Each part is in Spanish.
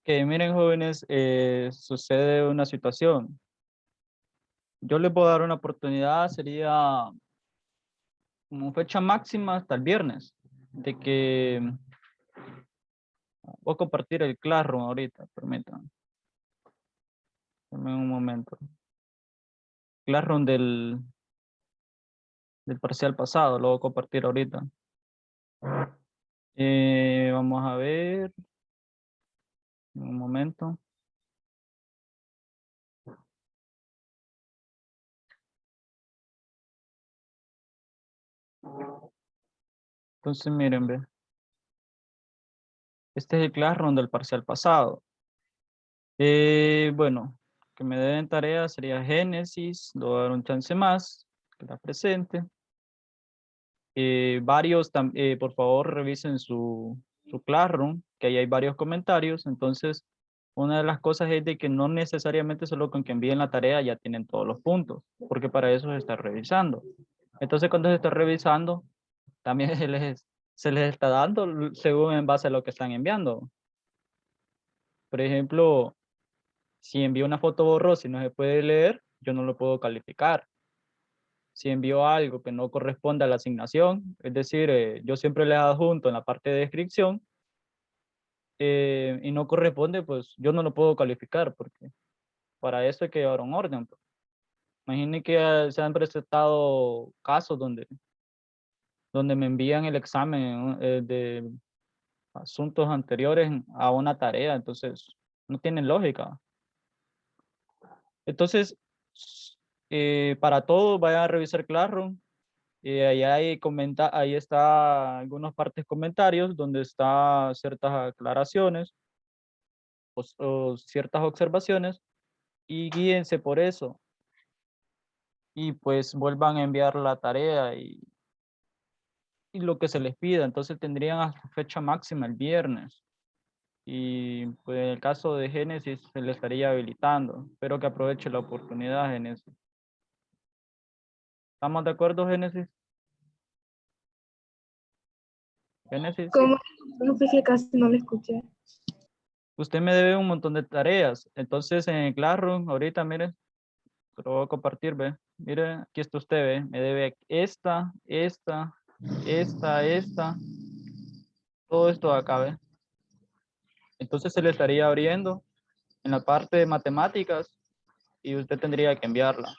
Que miren, jóvenes, sucede una situación. Yo les puedo dar una oportunidad, sería como fecha máxima hasta el viernes, de que voy a compartir el Classroom ahorita, permítanme. Dame un momento. Classroom del parcial pasado, lo voy a compartir ahorita. Vamos a ver, un momento. Entonces, miren, ve. Este es el Classroom del parcial pasado. Bueno, que me den tarea sería Génesis, le voy a dar un chance más, que la presente. Por favor, revisen su Classroom, que ahí hay varios comentarios. Entonces, una de las cosas es de que no necesariamente solo con que envíen la tarea ya tienen todos los puntos, porque para eso se está revisando. Entonces, cuando se está revisando, también se les está dando según en base a lo que están enviando. Por ejemplo, si envío una foto borrosa y no se puede leer, yo no lo puedo calificar. Si envío algo que no corresponde a la asignación, es decir, yo siempre le adjunto en la parte de descripción y no corresponde, pues yo no lo puedo calificar porque para eso hay que llevar un orden, pues. Imaginen que se han presentado casos donde me envían el examen de asuntos anteriores a una tarea, entonces no tienen lógica. Entonces, para todo, vayan a revisar Classroom. Ahí está algunas partes comentarios donde está ciertas aclaraciones o ciertas observaciones y guíense por eso. Y pues vuelvan a enviar la tarea y lo que se les pida. Entonces tendrían hasta fecha máxima el viernes. Y pues en el caso de Génesis se le estaría habilitando. Espero que aproveche la oportunidad, Génesis. ¿Estamos de acuerdo, Génesis? Génesis. ¿Cómo? No sé si casi no lo escuché. Usted me debe un montón de tareas. Entonces en Classroom, ahorita, mire, se lo voy a compartir, ve. Mire, aquí está usted, ve. Me debe esta, todo esto de acá, ve. Entonces se le estaría abriendo en la parte de matemáticas y usted tendría que enviarla.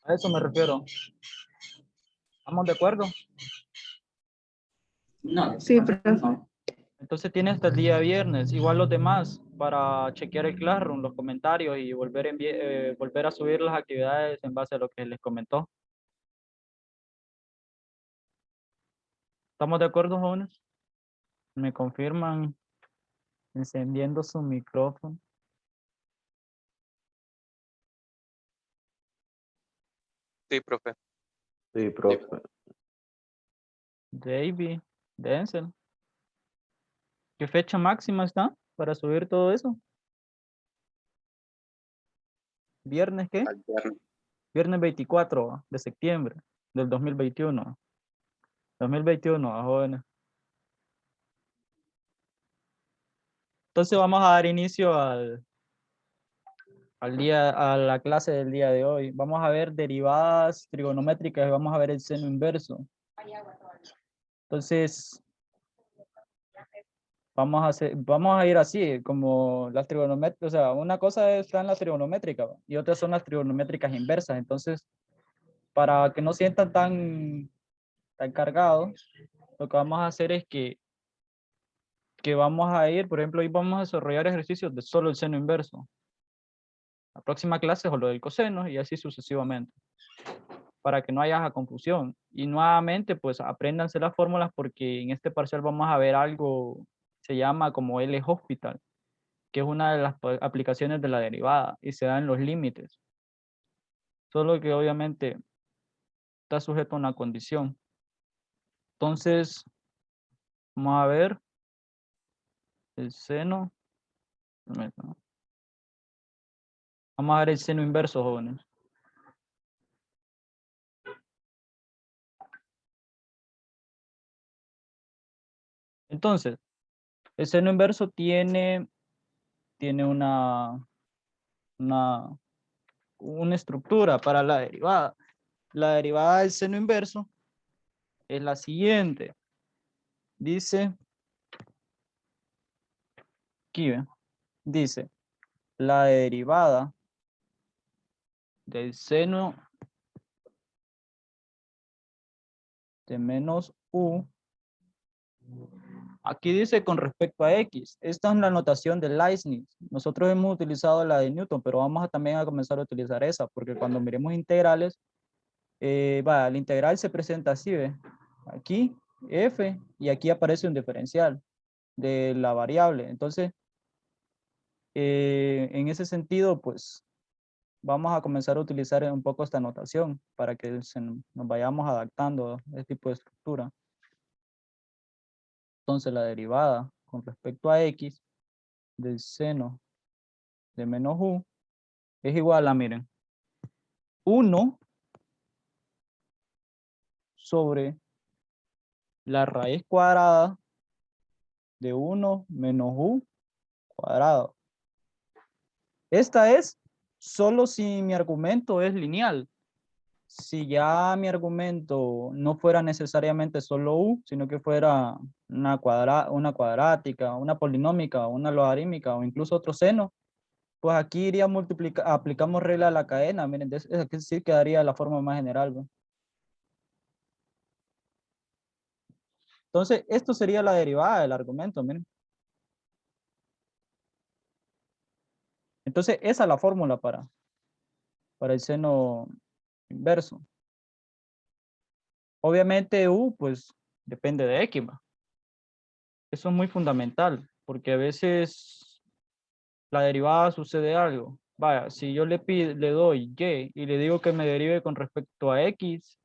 A eso me refiero. ¿Estamos de acuerdo? No. Sí, profe. Entonces tiene hasta el día viernes, igual los demás, para chequear el Classroom, los comentarios y volver a subir las actividades en base a lo que les comentó. ¿Estamos de acuerdo, jóvenes? ¿Me confirman encendiendo su micrófono? Sí, profe. Sí, profe. David, Denzel. ¿Qué fecha máxima está para subir todo eso? ¿Viernes qué? Al viernes. Viernes 24 de septiembre del 2021. 2021, jóvenes. Entonces vamos a dar inicio a la clase del día de hoy. Vamos a ver derivadas trigonométricas y vamos a ver el seno inverso. Entonces, vamos a ir así, como las trigonométricas, o sea, una cosa está en la trigonométrica y otra son las trigonométricas inversas. Entonces, para que no sientan tan cargados, lo que vamos a hacer es que vamos a ir, por ejemplo, hoy vamos a desarrollar ejercicios de solo el seno inverso. La próxima clase es lo del coseno y así sucesivamente, para que no haya confusión. Y nuevamente, pues apréndanse las fórmulas porque en este parcial vamos a ver algo, se llama como L-Hospital, que es una de las aplicaciones de la derivada y se dan los límites. Solo que obviamente está sujeto a una condición. Entonces, vamos a ver el seno. Vamos a ver el seno inverso, jóvenes. Entonces, el seno inverso tiene una estructura para la derivada. La derivada del seno inverso es la siguiente. Dice, aquí ve, dice, la derivada del seno de menos u. Aquí dice con respecto a x. Esta es la notación de Leibniz. Nosotros hemos utilizado la de Newton, pero vamos también a comenzar a utilizar esa, porque cuando miremos integrales, el integral se presenta así, ¿ve? Aquí, f, y aquí aparece un diferencial de la variable. Entonces, en ese sentido, pues, vamos a comenzar a utilizar un poco esta notación para que nos vayamos adaptando a este tipo de estructura. Entonces, la derivada con respecto a x del seno de menos u es igual a, miren, 1 sobre la raíz cuadrada de 1 menos u cuadrado. Esta es solo si mi argumento es lineal. Si ya mi argumento no fuera necesariamente solo u, sino que fuera una cuadrática, una polinómica, una logarítmica o incluso otro seno, pues aquí iría aplicamos regla de la cadena. Miren, aquí sí quedaría la forma más general, ¿no? Entonces, esto sería la derivada del argumento, miren. Entonces, esa es la fórmula para el seno inverso. Obviamente, u, pues, depende de x, ¿va? Eso es muy fundamental, porque a veces la derivada sucede algo. Vaya, si yo le doy y le digo que me derive con respecto a x,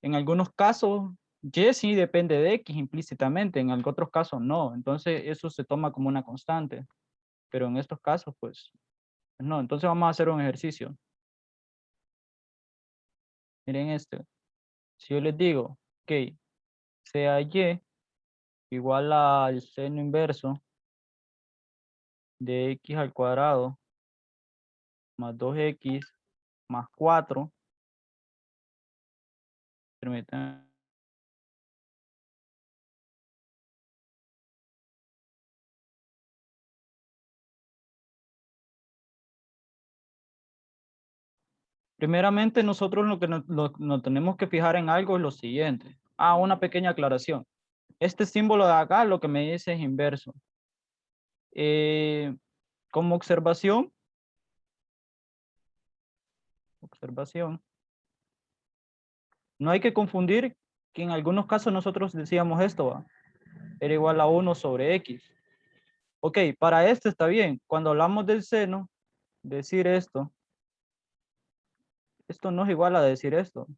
en algunos casos, y sí depende de x implícitamente, en otros casos no. Entonces, eso se toma como una constante. Pero en estos casos, pues, no. Entonces, vamos a hacer un ejercicio. Miren este. Si yo les digo, ok, sea y igual al seno inverso de x al cuadrado más 2x más 4. Permítanme. Primeramente, nosotros lo que nos tenemos que fijar en algo es lo siguiente. Una pequeña aclaración. Este símbolo de acá lo que me dice es inverso. Como observación, no hay que confundir que en algunos casos nosotros decíamos esto, ¿va? Era igual a 1 sobre x. Ok, para esto está bien. Cuando hablamos del seno, decir esto no es igual a decir esto.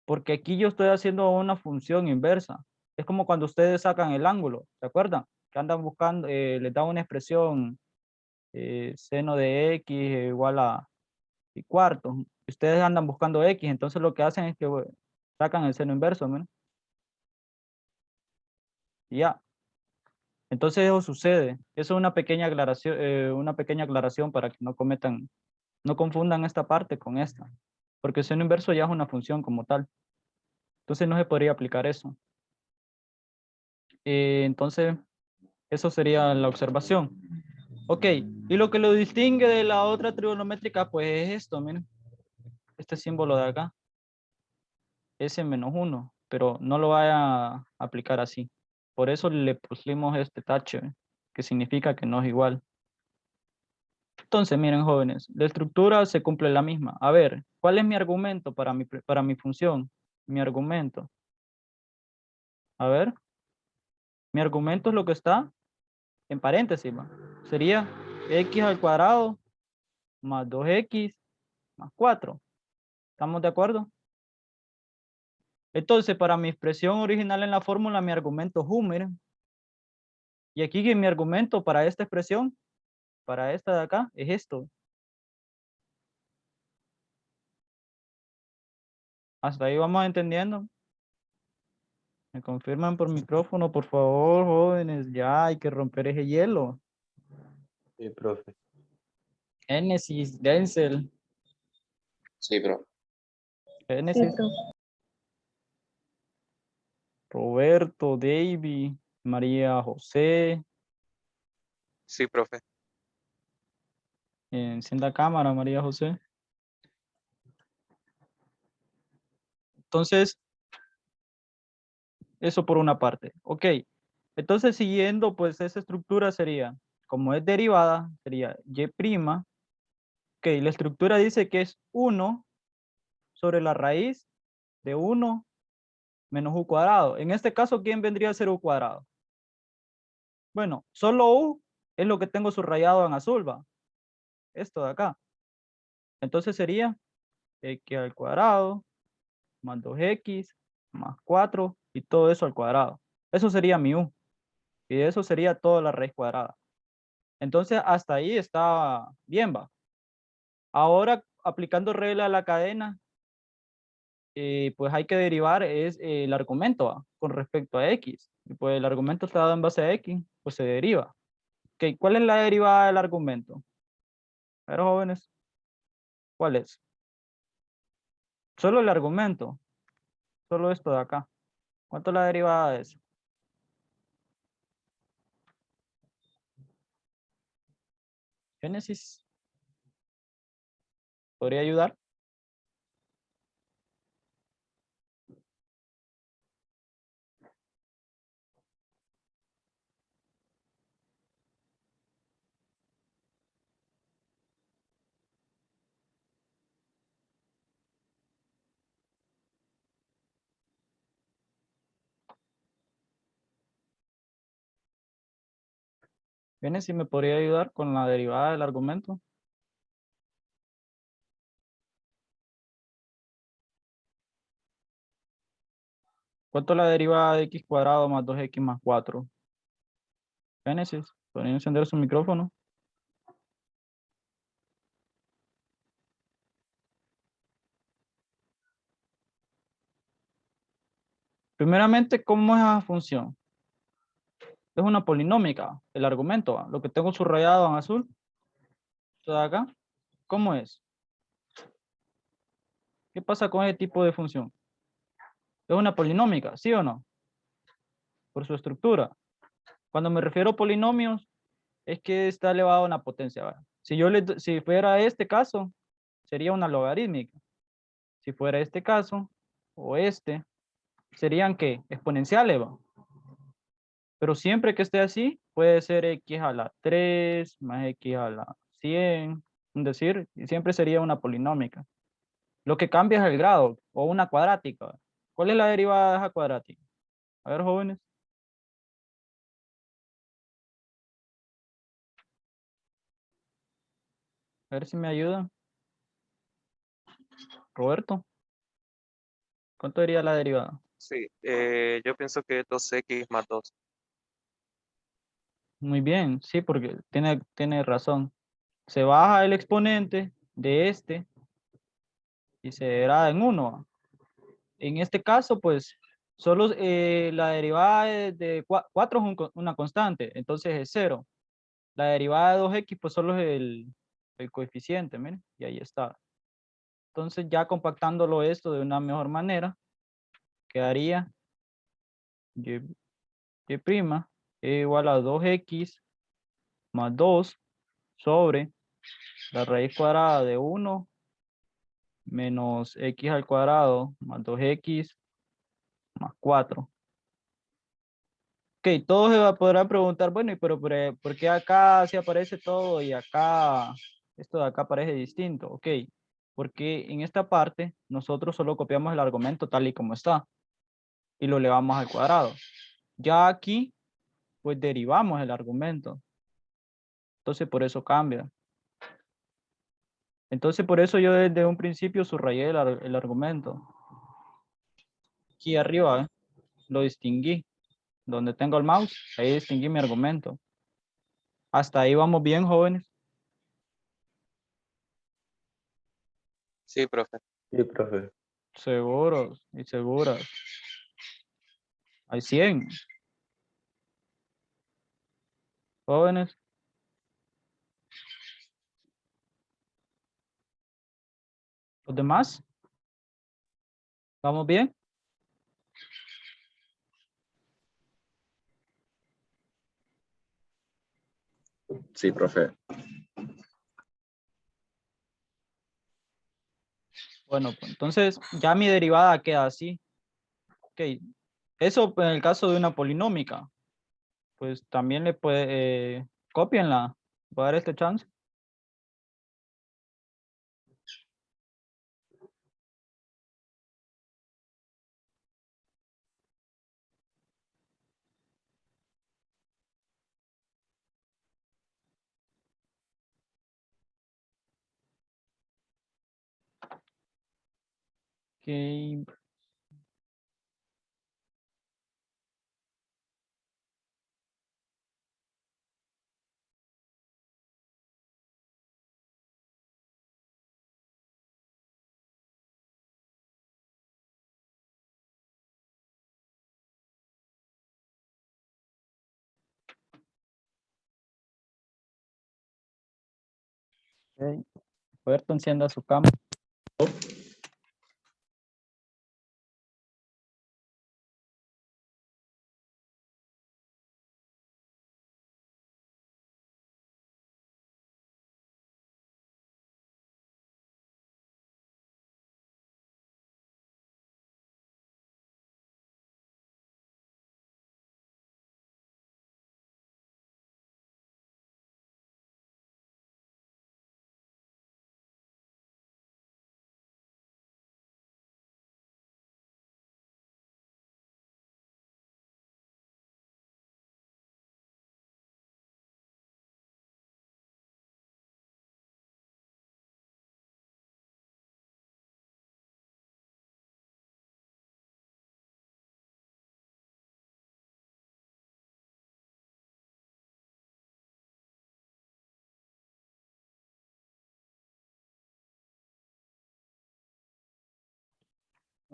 Porque aquí yo estoy haciendo una función inversa. Es como cuando ustedes sacan el ángulo, ¿se acuerdan? Que andan buscando, les da una expresión seno de x igual a y cuarto. Ustedes andan buscando x, entonces lo que hacen es que sacan el seno inverso, ¿no? Y ya. Entonces eso sucede. Eso es una pequeña aclaración para que no confundan esta parte con esta. Porque el seno inverso ya es una función como tal. Entonces no se podría aplicar eso. Entonces, eso sería la observación. Ok, y lo que lo distingue de la otra trigonométrica, pues es esto, miren. Este símbolo de acá. S menos 1, pero no lo vaya a aplicar así. Por eso le pusimos este tache, que significa que no es igual. Entonces, miren, jóvenes, la estructura se cumple la misma. A ver, ¿cuál es mi argumento para mi función? Mi argumento. A ver, mi argumento es lo que está en paréntesis, ¿va? Sería x al cuadrado más 2x más 4. ¿Estamos de acuerdo? Entonces, para mi expresión original en la fórmula, mi argumento es u, miren. Y aquí mi argumento para esta expresión, para esta de acá, es esto. Hasta ahí vamos entendiendo. ¿Me confirman por micrófono, por favor, jóvenes? Ya hay que romper ese hielo. Sí, profe. Génesis, Denzel, Sí, profe. Sí, Génesis, profe. Roberto, David, María José. Sí, profe. Encienda cámara, María José. Entonces, eso por una parte. Ok. Entonces, siguiendo, pues esa estructura sería, como es derivada, sería y'. Ok, la estructura dice que es 1 sobre la raíz de 1 menos u cuadrado. En este caso, ¿quién vendría a ser u cuadrado? Bueno, solo u es lo que tengo subrayado en azul, ¿va? Esto de acá. Entonces sería x al cuadrado más 2x más 4 y todo eso al cuadrado. Eso sería mi u. Y eso sería toda la raíz cuadrada. Entonces, hasta ahí está bien, ¿va? Ahora, aplicando regla a la cadena, pues hay que derivar el argumento, ¿va? Con respecto a x. Y pues el argumento está dado en base a x, pues se deriva. Ok, ¿cuál es la derivada del argumento? A ver, jóvenes, ¿cuál es? Solo el argumento, solo esto de acá. ¿Cuánto es la derivada de eso? Génesis, ¿podría ayudar? Génesis, ¿me podría ayudar con la derivada del argumento? ¿Cuánto es la derivada de x cuadrado más 2x más 4? Génesis, ¿podría encender su micrófono? Primeramente, ¿cómo es esa función? Es una polinómica, el argumento, ¿va? Lo que tengo subrayado en azul, esto de acá, ¿cómo es? ¿Qué pasa con ese tipo de función? Es una polinómica, ¿sí o no? Por su estructura. Cuando me refiero a polinomios, es que está elevado a una potencia, ¿va? Si fuera este caso, sería una logarítmica. Si fuera este caso, o este, serían ¿qué? Exponenciales, ¿va? Pero siempre que esté así, puede ser x a la 3 más x a la 100, es decir, y siempre sería una polinómica. Lo que cambia es el grado, o una cuadrática, ¿va? ¿Cuál es la derivada de esa cuadrática? A ver, jóvenes. A ver si me ayudan. Roberto, ¿cuánto sería la derivada? Sí, yo pienso que 2x más 2. Muy bien, sí, porque tiene razón. Se baja el exponente de este y se degrada en 1. En este caso, pues, solo la derivada de 4 es una constante, entonces es 0. La derivada de 2x, pues solo es el coeficiente, miren, y ahí está. Entonces, ya compactándolo esto de una mejor manera, quedaría y', y' es igual a 2x más 2 sobre la raíz cuadrada de 1 menos x al cuadrado más 2x más 4. Ok, todos se podrán preguntar, bueno, ¿por qué acá sí aparece todo y acá, esto de acá aparece distinto? Ok, porque en esta parte nosotros solo copiamos el argumento tal y como está y lo elevamos al cuadrado. Ya aquí, pues derivamos el argumento. Entonces, por eso cambia. Entonces, por eso yo desde un principio subrayé el argumento. Aquí arriba, lo distinguí. Donde tengo el mouse, ahí distinguí mi argumento. Hasta ahí vamos bien, jóvenes. Sí, profe. Sí, profe. Seguros y seguras. Hay 100. Jóvenes. ¿Los demás? ¿Vamos bien? Sí, profe. Bueno, pues entonces ya mi derivada queda así. Ok. Eso en el caso de una polinómica. Pues también le puede, cópienla. Voy a dar este chance. Ok. Ok. Roberto, encienda su cámara.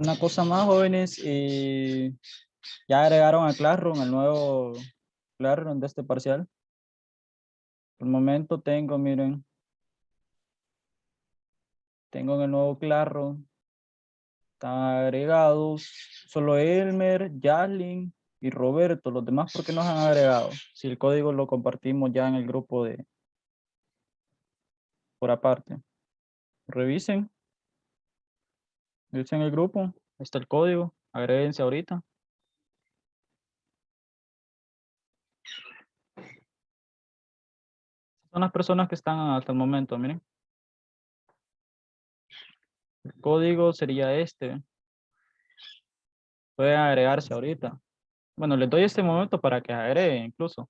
Una cosa más, jóvenes, ya agregaron a Classroom el nuevo Classroom de este parcial. Por el momento tengo, miren, tengo en el nuevo Classroom, están agregados solo Elmer, Jaslin y Roberto. Los demás, ¿por qué nos han agregado? Si el código lo compartimos ya en el grupo de por aparte. Revisen, revisen el grupo, ahí está el código, agréguense ahorita. Son las personas que están hasta el momento, miren. El código sería este. Pueden agregarse ahorita. Bueno, les doy este momento para que agreguen incluso.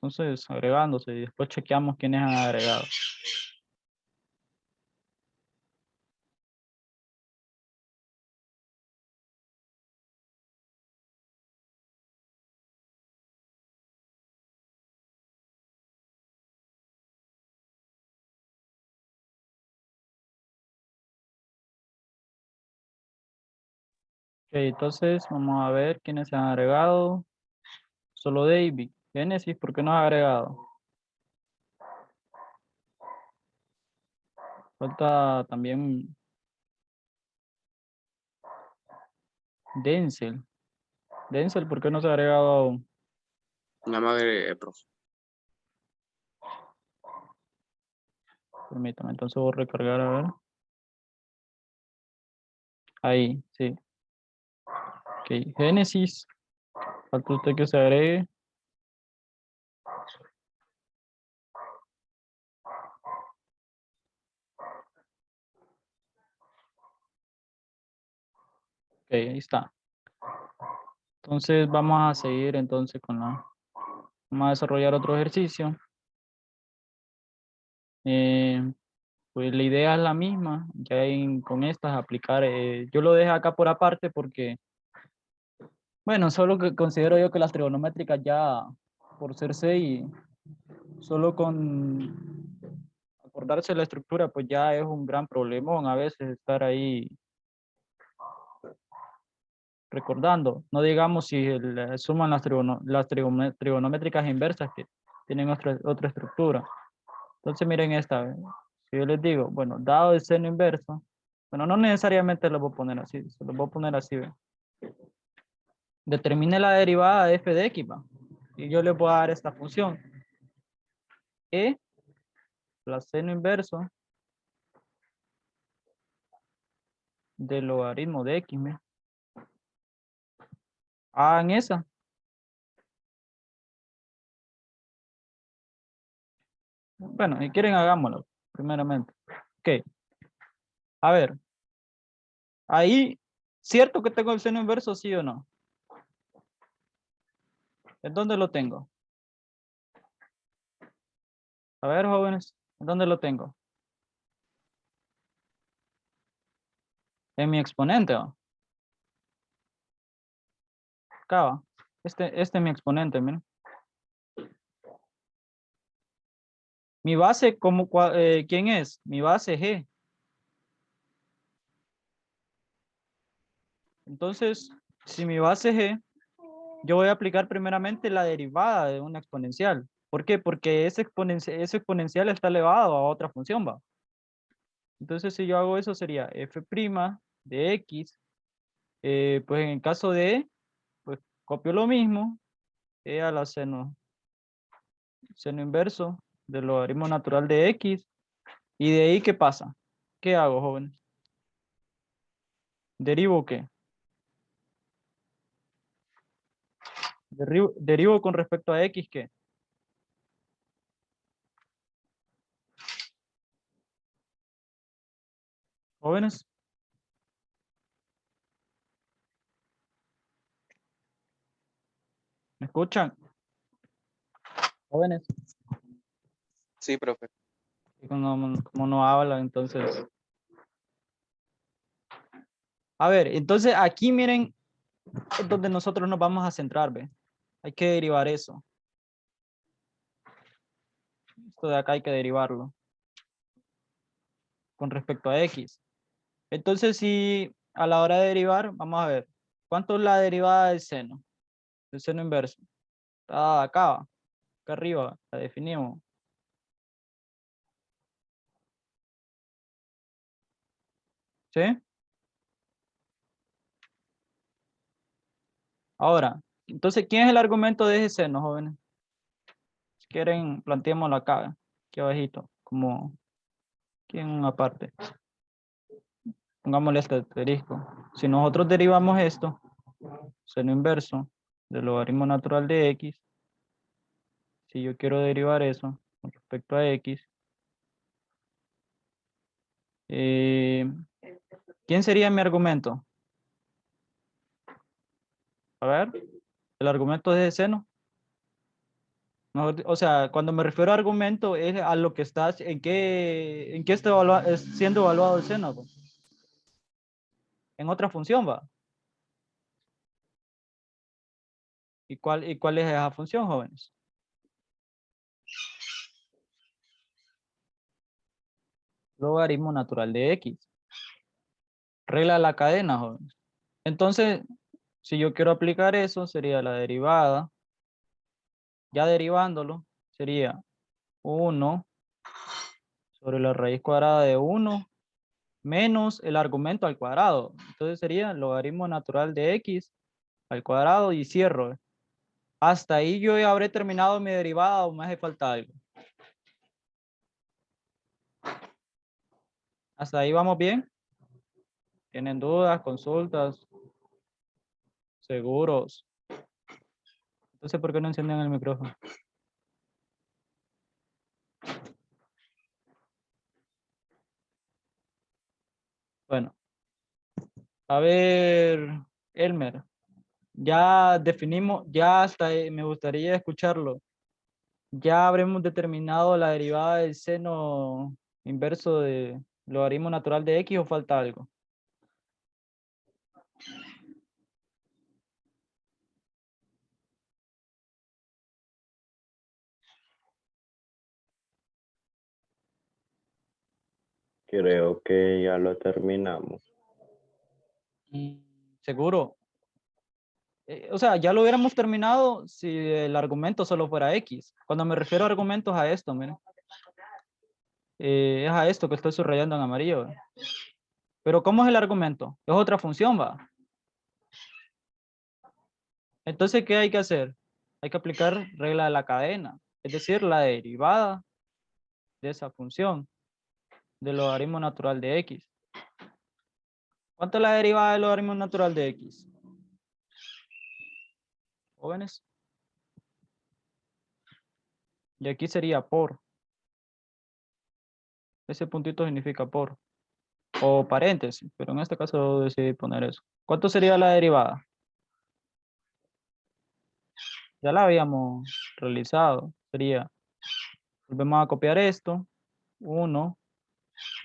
Entonces, agregándose y después chequeamos quiénes han agregado. Ok, entonces vamos a ver quiénes se han agregado. Solo David. Génesis, ¿por qué no ha agregado? Falta también Denzel. Denzel, ¿por qué no se ha agregado aún? Nada más agregué, profe. Permítame, entonces voy a recargar a ver. Ahí, sí. Ok, Génesis. Falta usted que se agregue. Ok, ahí está. Entonces vamos a seguir entonces con la... Vamos a desarrollar otro ejercicio. Pues la idea es la misma. Ya con estas aplicar... yo lo dejé acá por aparte porque... Bueno, solo que considero yo que las trigonométricas ya, por ser 6, solo con acordarse la estructura, pues ya es un gran problemón a veces estar ahí recordando, no digamos si suman las trigonométricas inversas que tienen otra estructura. Entonces miren esta, si yo les digo, bueno, dado el seno inverso, bueno, no necesariamente lo voy a poner así, se lo voy a poner así, ¿ve? Determine la derivada de f de x, ¿va? Y yo le voy a dar esta función, e plus seno inverso del logaritmo de x, ¿ve? Hagan esa. Bueno, si quieren hagámoslo, primeramente. Ok. A ver. Ahí, ¿cierto que tengo el seno inverso, sí o no? ¿En dónde lo tengo? A ver, jóvenes, ¿en dónde lo tengo? En mi exponente, ¿o? Acá va. Este es mi exponente, miren. Mi base, ¿quién es? Mi base G. Entonces, si mi base es G, yo voy a aplicar primeramente la derivada de una exponencial. ¿Por qué? Porque ese exponencial está elevado a otra función, ¿va? Entonces, si yo hago eso, sería f' de x. Pues en el caso de E, pues copio lo mismo, E a la seno inverso del logaritmo natural de x. ¿Y de ahí qué pasa? ¿Qué hago, joven? ¿Derivo qué? Derivo con respecto a x, ¿qué? Jóvenes, ¿me escuchan? Jóvenes, Sí, profe. y como no hablan, entonces. A ver, entonces aquí miren, es donde nosotros nos vamos a centrar, ¿ve? Hay que derivar eso. Esto de acá hay que derivarlo con respecto a x. Entonces, si a la hora de derivar, vamos a ver, ¿cuánto es la derivada del seno? Del seno inverso. Está acá, acá arriba, la definimos. ¿Sí? Ahora, entonces, ¿quién es el argumento de ese seno, jóvenes? Si quieren, planteémoslo acá, aquí abajito, como aquí en una parte. Pongámosle este asterisco. Si nosotros derivamos esto, seno inverso del logaritmo natural de x, si yo quiero derivar eso con respecto a x, ¿quién sería mi argumento? A ver, el argumento de ese seno. O sea, cuando me refiero a argumento es a lo que está, en qué está siendo evaluado el seno, pues. En otra función, va. ¿Y cuál es esa función, jóvenes? Logaritmo natural de x. Regla de la cadena, jóvenes. Entonces, si yo quiero aplicar eso, sería la derivada. Ya derivándolo, sería 1 sobre la raíz cuadrada de 1 menos el argumento al cuadrado. Entonces sería logaritmo natural de x al cuadrado y cierro. Hasta ahí yo ya habré terminado mi derivada o me hace falta algo. Hasta ahí vamos bien. ¿Tienen dudas, consultas, seguros? Entonces, ¿por qué no encienden el micrófono? Bueno, a ver, Elmer, ya definimos, ya hasta ahí, me gustaría escucharlo. Ya habremos determinado la derivada del seno inverso de logaritmo natural de x o falta algo. Creo que ya lo terminamos. ¿Seguro? O sea, ya lo hubiéramos terminado si el argumento solo fuera X. Cuando me refiero a argumentos a esto, miren. Es a esto que estoy subrayando en amarillo. ¿Ve? Pero ¿cómo es el argumento? Es otra función, va. Entonces, ¿qué hay que hacer? Hay que aplicar regla de la cadena, es decir, la derivada de esa función, del logaritmo natural de X. ¿Cuánto es la derivada del logaritmo natural de X? Jóvenes. Y aquí sería por. Ese puntito significa por. O paréntesis, pero en este caso decidí poner eso. ¿Cuánto sería la derivada? Ya la habíamos realizado. Sería, volvemos a copiar esto. 1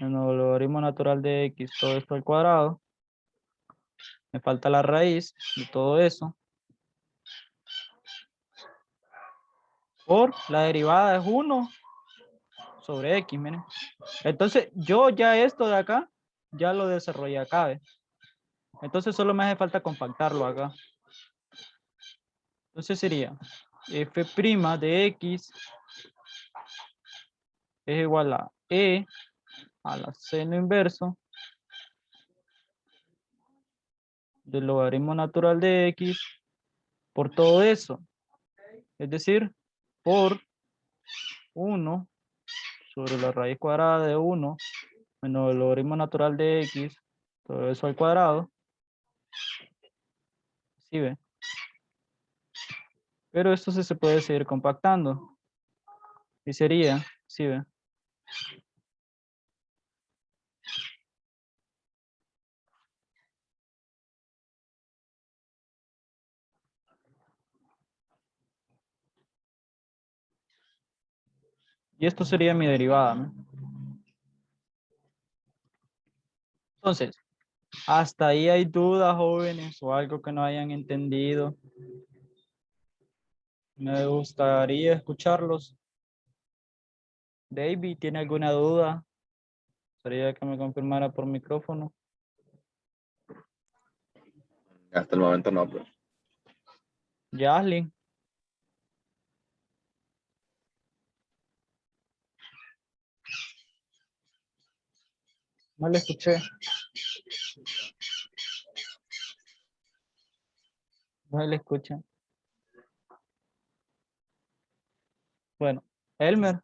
menos el logaritmo natural de X, todo esto al cuadrado. Me falta la raíz de todo eso. Por la derivada es 1 sobre X, miren. Entonces, yo ya esto de acá, ya lo desarrollé acá, ¿ve? Entonces, solo me hace falta compactarlo acá. Entonces sería f' de X es igual a E a la seno inverso del logaritmo natural de X por todo eso. Es decir, por 1 sobre la raíz cuadrada de 1 menos el logaritmo natural de X, todo eso al cuadrado. ¿Sí ve? Pero esto sí se puede seguir compactando. Y sería, ¿sí ve? Y esto sería mi derivada, ¿no? Entonces, hasta ahí hay dudas, jóvenes, o algo que no hayan entendido. Me gustaría escucharlos. David, ¿tiene alguna duda? Sería que me confirmara por micrófono. Hasta el momento no, pues. Yaslin. No le escuché. No le escucha. Bueno, Elmer.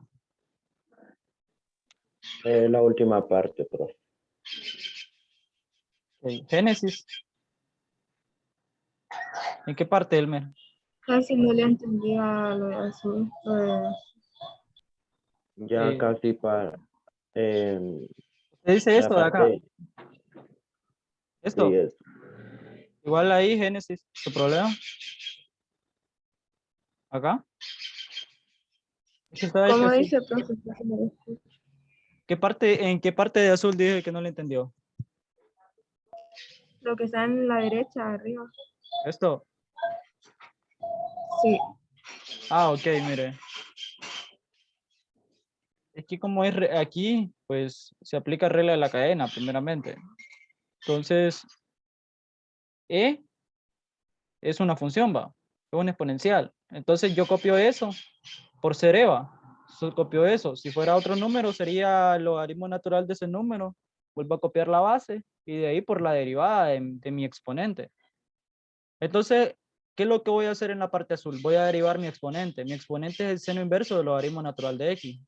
La última parte, profe. Ok, Génesis. ¿En qué parte, Elmer? Casi no le entendía lo de azul. Ya casi para ¿Usted dice la esto de acá? parte, sí, Esto. es, Igual ahí, Génesis. ¿Tu problema? Acá. Es que está hecho ¿Cómo así. dice, profe? Casi no lo escucho. ¿En qué parte de azul dije que no le entendió? Lo que está en la derecha, arriba. Esto. Sí. Ah, ok, mire. Es que como es aquí, pues se aplica regla de la cadena, primeramente. Entonces, E es una función, va. Es una exponencial. Entonces yo copio eso por ser EVA. Copio eso. Si fuera otro número, sería el logaritmo natural de ese número. Vuelvo a copiar la base y de ahí por la derivada de mi exponente. Entonces, ¿qué es lo que voy a hacer en la parte azul? Voy a derivar mi exponente. Mi exponente es el seno inverso del logaritmo natural de X.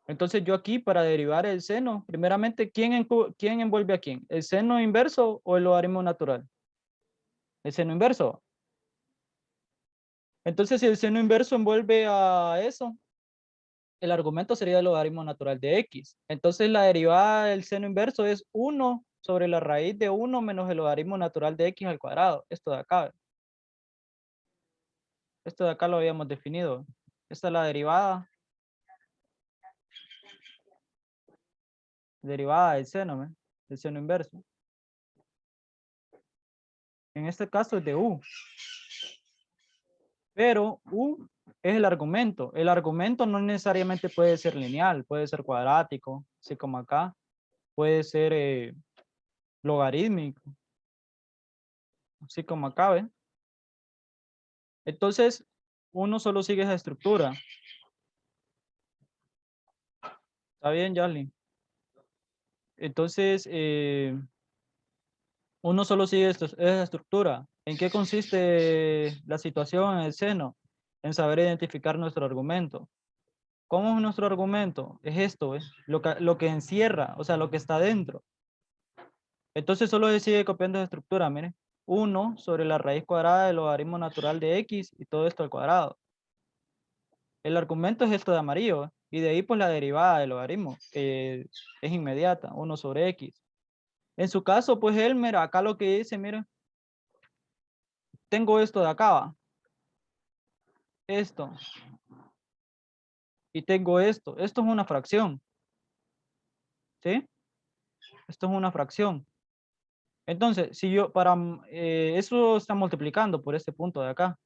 Entonces yo aquí para derivar el seno, primeramente, ¿quién envuelve a quién? ¿El seno inverso o el logaritmo natural? El seno inverso. Entonces si el seno inverso envuelve a eso, el argumento sería el logaritmo natural de X. Entonces la derivada del seno inverso es 1 sobre la raíz de 1 menos el logaritmo natural de X al cuadrado. Esto de acá. Esto de acá lo habíamos definido. Esta es la derivada. Derivada del seno, ¿eh? Del seno inverso. En este caso es de U. Pero U es el argumento. El argumento no necesariamente puede ser lineal, puede ser cuadrático, así como acá. Puede ser logarítmico, así como acá, ¿ven? Entonces, uno solo sigue esa estructura. ¿Está bien, Jarly? Entonces, uno solo sigue esa estructura. ¿En qué consiste la situación en el seno? En saber identificar nuestro argumento. ¿Cómo es nuestro argumento? Es esto, ¿ves? Lo que encierra, o sea, lo que está dentro. Entonces solo se sigue copiando esa estructura, miren. 1 sobre la raíz cuadrada del logaritmo natural de x y todo esto al cuadrado. El argumento es esto de amarillo, ¿eh? Y de ahí pues la derivada del logaritmo, que es inmediata, 1 sobre x. En su caso, pues Elmer, acá lo que dice, miren, tengo esto de acá, ¿va? Esto. Y tengo esto. Esto es una fracción. ¿Sí? Esto es una fracción. Entonces, si yo eso está multiplicando por este punto de acá.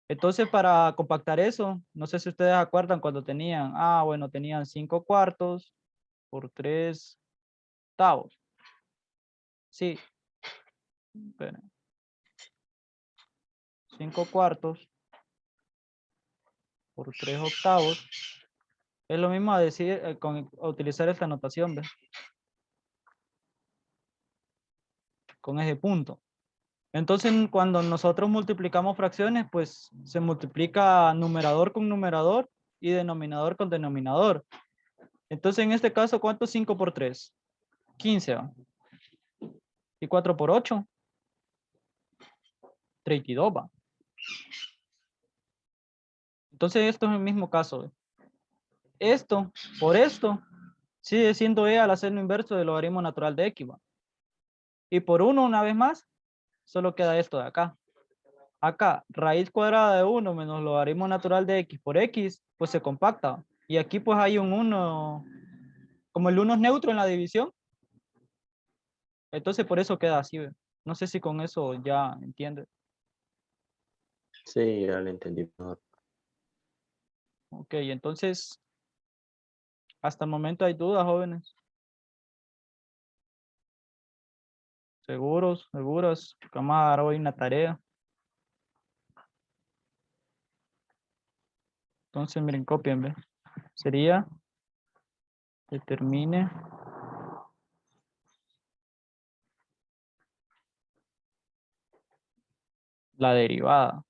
Entonces, para compactar eso, no sé si ustedes acuerdan cuando tenían, bueno, tenían 5 cuartos por 3 octavos. Sí, esperen. 5 cuartos por 3 octavos. Es lo mismo a decir, a utilizar esta notación, ¿ves? Con ese punto. Entonces, cuando nosotros multiplicamos fracciones, pues se multiplica numerador con numerador y denominador con denominador. Entonces, en este caso, ¿cuánto es 5 por 3? 15, ¿va? Y 4 por 8, 32, ¿va? Entonces, esto es el mismo caso, ¿ve? Esto por esto sigue siendo e al seno inverso del logaritmo natural de x, ¿va? Y por 1, una vez más, solo queda esto de acá. Acá, raíz cuadrada de 1 menos logaritmo natural de x por x, pues se compacta. Y aquí pues hay un 1, como el 1 es neutro en la división, entonces por eso queda así, ¿ve? No sé si con eso ya entiende. Sí, ya lo entendí mejor. Ok, entonces, hasta el momento hay dudas, jóvenes. ¿Seguros? ¿Seguras? Vamos a dar hoy una tarea. Entonces, miren, copien, ¿ve? Sería, determine la derivada.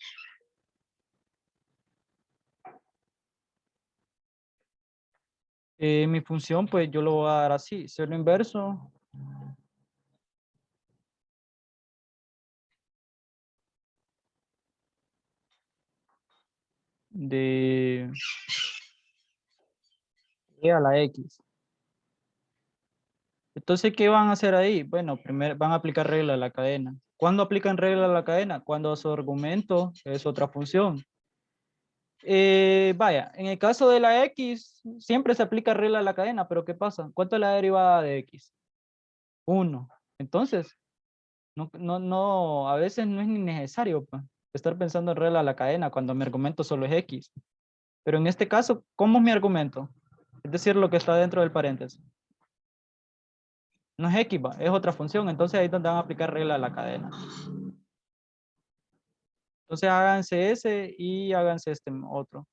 Mi función, pues yo lo voy a dar así, seno inverso de e a la x. Entonces, ¿qué van a hacer ahí? Bueno, primero van a aplicar regla de la cadena. ¿Cuándo aplican regla de la cadena? Cuando su argumento es otra función. Vaya, en el caso de la x, siempre se aplica regla de la cadena, pero ¿qué pasa? ¿Cuánto es la derivada de x? 1. Entonces, no, a veces no es ni necesario pues, estar pensando en regla de la cadena cuando mi argumento solo es x. Pero en este caso, ¿cómo es mi argumento? Es decir, lo que está dentro del paréntesis. No es x, es otra función. Entonces ahí es donde van a aplicar regla de la cadena. Entonces háganse ese y háganse este otro.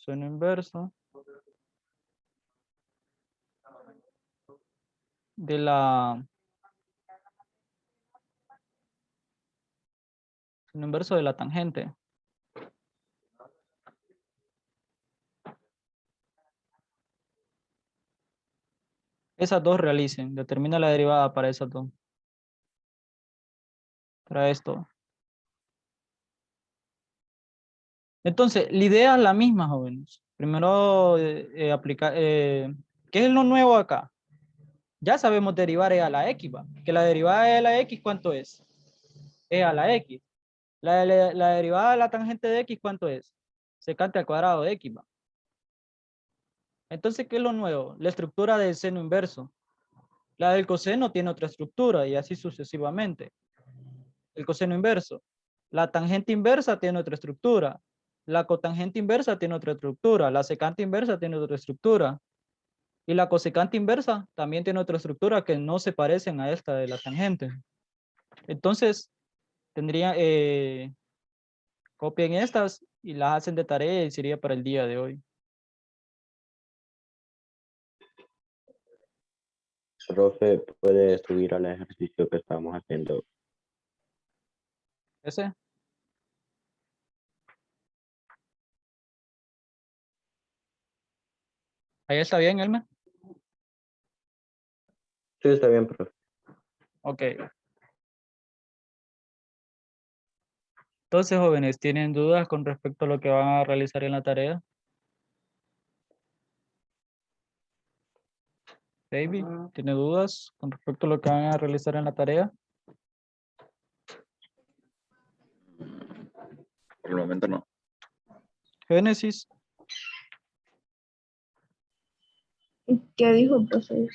Seno inverso de seno inverso de la tangente. Esas dos realicen. Determina la derivada para esas dos. Para esto. Entonces, la idea es la misma, jóvenes. Primero, aplicar, ¿qué es lo nuevo acá? Ya sabemos derivar e a la x, ¿va? Que la derivada de la x, ¿cuánto es? E a la x. La derivada de la tangente de x, ¿cuánto es? Secante al cuadrado de x, ¿va? Entonces, ¿qué es lo nuevo? La estructura del seno inverso. La del coseno tiene otra estructura y así sucesivamente. El coseno inverso. La tangente inversa tiene otra estructura. La cotangente inversa tiene otra estructura. La secante inversa tiene otra estructura. Y la cosecante inversa también tiene otra estructura que no se parecen a esta de la tangente. Entonces, tendría, copien estas y las hacen de tarea y sería para el día de hoy. Profe, puede subir al ejercicio que estamos haciendo. Ese. Ahí está bien, Elmer. Sí, está bien, profe. Ok. Entonces, jóvenes, ¿tienen dudas con respecto a lo que van a realizar en la tarea? David, ¿tiene dudas con respecto a lo que van a realizar en la tarea? Por el momento no. Génesis, ¿Qué dijo, profe?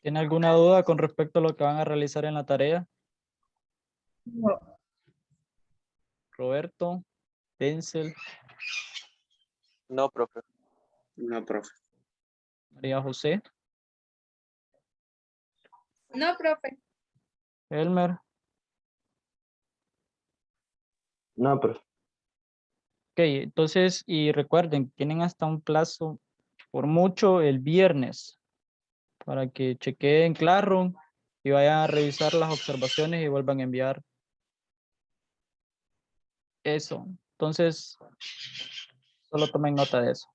¿tiene alguna duda con respecto a lo que van a realizar en la tarea? No. Roberto, Denzel, No, profe. No, profe. María José, No, profe. Elmer. No, profe. Ok, entonces, y recuerden, tienen hasta un plazo, por mucho, el viernes, para que chequeen Classroom y vayan a revisar las observaciones y vuelvan a enviar eso. Entonces, solo tomen nota de eso.